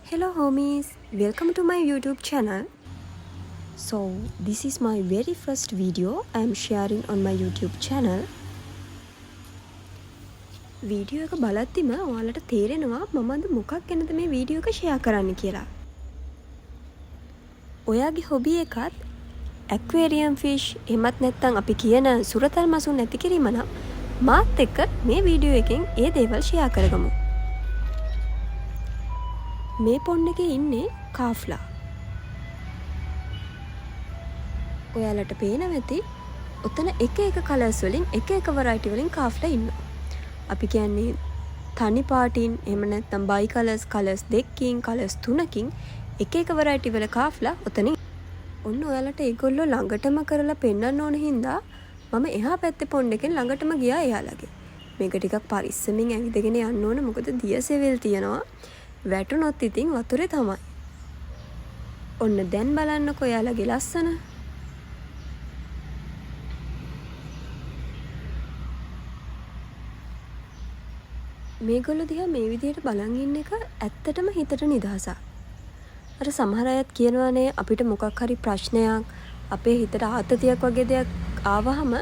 Hello homies, welcome to my YouTube channel. So this is my very first video I am sharing on my YouTube channel. Video එක බලද්දිම ඔයාලට තේරෙනවා මම අද මොකක් ගැනද මේ වීඩියෝ එක ෂෙයා කරන්න කියලා. ඔයාගේ හොබි එකත් ඇක්වේරියම් ෆිෂ් එහෙමත් නැත්නම් අපි කියන සුරතල් මසුන් නැති කිරීම නම් මාත් එක්ක මේ වීඩියෝ එකෙන් ඒ දේවල් ෂෙයා කරගමු. මේ පොන්ඩ් එකේ ඉන්නේ කාෆ්ලා. ඔයාලට පේනවා ඇති ඔතන එක එක කලර්ස් වලින් එක එක වෙරයිටි වලින් කාෆ්ලා ඉන්නවා. අපි කියන්නේ තනි පාටින් එහෙම නැත්නම් බයි කලර්ස් දෙකකින් කලර්ස් තුනකින් එක එක වෙරයිටි වල කාෆ්ලා ඔතනින්. ඔන්න ඔයාලට ඒගොල්ලෝ ළඟටම කරලා පෙන්වන්න ඕන හින්දා මම එහා පැත්තේ පොන්ඩ් එකෙන් ළඟටම ගියා එයාලගේ. මේක ටිකක් පරිස්සමින් ඇවිදගෙන යන්න ඕන මොකද දියසෙවිල් තියෙනවා. වැටුනොත් ඉතින් වතුරේ තමයි. ඔන්න දැන් බලන්නකෝ එයාලගේ ලස්සන. මේගොල්ලෝ දිහා මේ විදිහට බලන් ඉන්න එක ඇත්තටම හිතට නිදහසක්. අර සමහර අයත් කියනවානේ අපිට මොකක් හරි ප්‍රශ්නයක් අපේ හිතට ආතතියක් වගේ දෙයක් ආවහම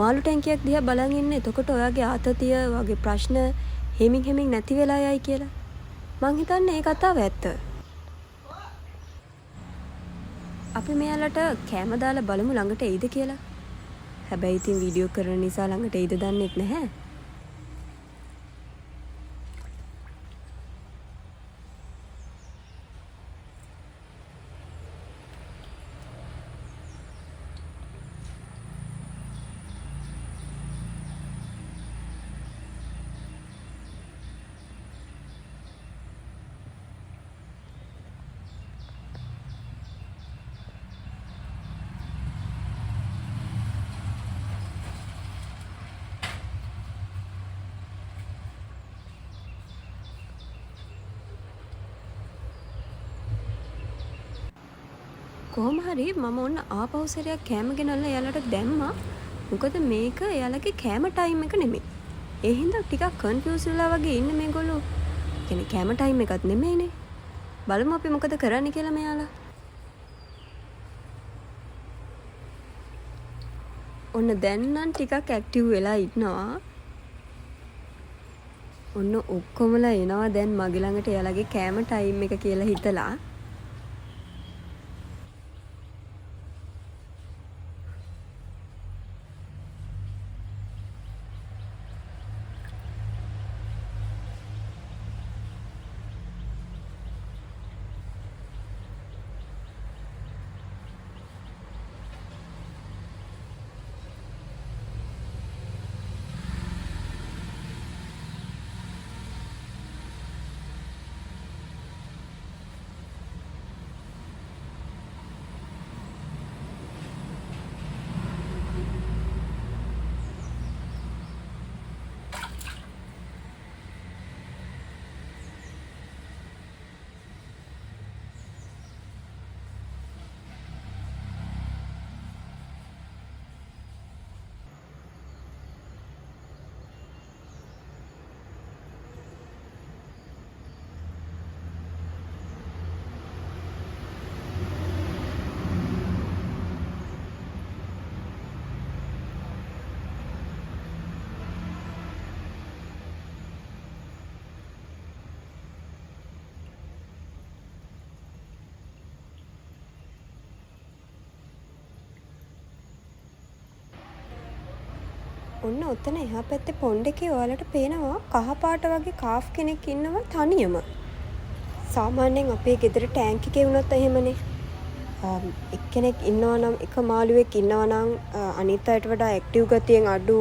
මාළු ටැංකියක් දිහා බලන් ඉන්න. එතකොට ඔයාගේ ආතතිය වගේ ප්‍රශ්න හෙමින් නැති වෙලා යයි කියලා. මං හිතන්නේ ඒ කතාව ඇත්ත. අපි මෙයාලට කැම දාලා බලමු ළඟට එයිද කියලා. හැබැයි ඉතින් වීඩියෝ කරන නිසා ළඟට එයිද දන්නේ නැහැ. කොහොම හරි මම ඔන්න ආපහු සැරයක් කෑම ගෙනල්ලා එයාලට දැම්මා. මොකද මේක එයාලගේ කෑම ටයිම් එක නෙමෙයි. ඒ හින්දා ටිකක් කන්ෆියුස් වෙලා වගේ ඉන්නේ මේගොල්ලෝ. කියන්නේ කෑම ටයිම් එකක් නෙමෙයිනේ. බලමු අපි මොකද කරන්න කියලා මෙයාලා. ඔන්න දැන් නම් ටිකක් ඇක්ටිව් වෙලා ඉන්නවා. ඔන්න ඔක්කොමලා එනවා දැන් මගේ ළඟට එයාලගේ කෑම ටයිම් එක කියලා හිතලා. ඔන්න ඔතන එහා පැත්තේ පොන්ඩ් එකේ ඔයාලට පේනවා කහ පාට වගේ කාෆ් කෙනෙක් ඉන්නවා තනියම. සාමාන්‍යයෙන් අපේ ගෙදර ටැංක් එකේ වුණත් එහෙමනේ. එක්කෙනෙක් ඉන්නවා නම් එක මාළුවෙක් ඉන්නවා නම් අනිත් අයට වඩා ඇක්ටිව් ගතියෙන් අඩු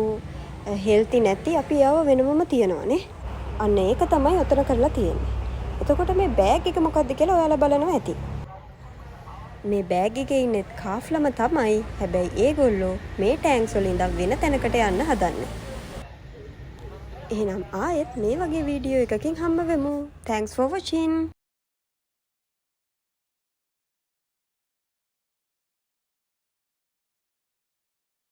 හෙල්ති නැති අපි යව වෙනමම තියනවානේ. අන්න ඒක තමයි ඔතන කරලා තියෙන්නේ. එතකොට මේ බෑග් එක මොකක්ද කියලා ඔයාලා බලනවා ඇති. මේ බෑග් එකේ ඉන්නේ කාෆ්ලම තමයි. හැබැයි ඒගොල්ලෝ මේ ටැංක්ස් වලින් ඉඳන් වෙන තැනකට යන්න හදන්නේ. එහෙනම් ආයෙත් මේ වගේ වීඩියෝ එකකින් හම්බ වෙමු. Thanks for watching.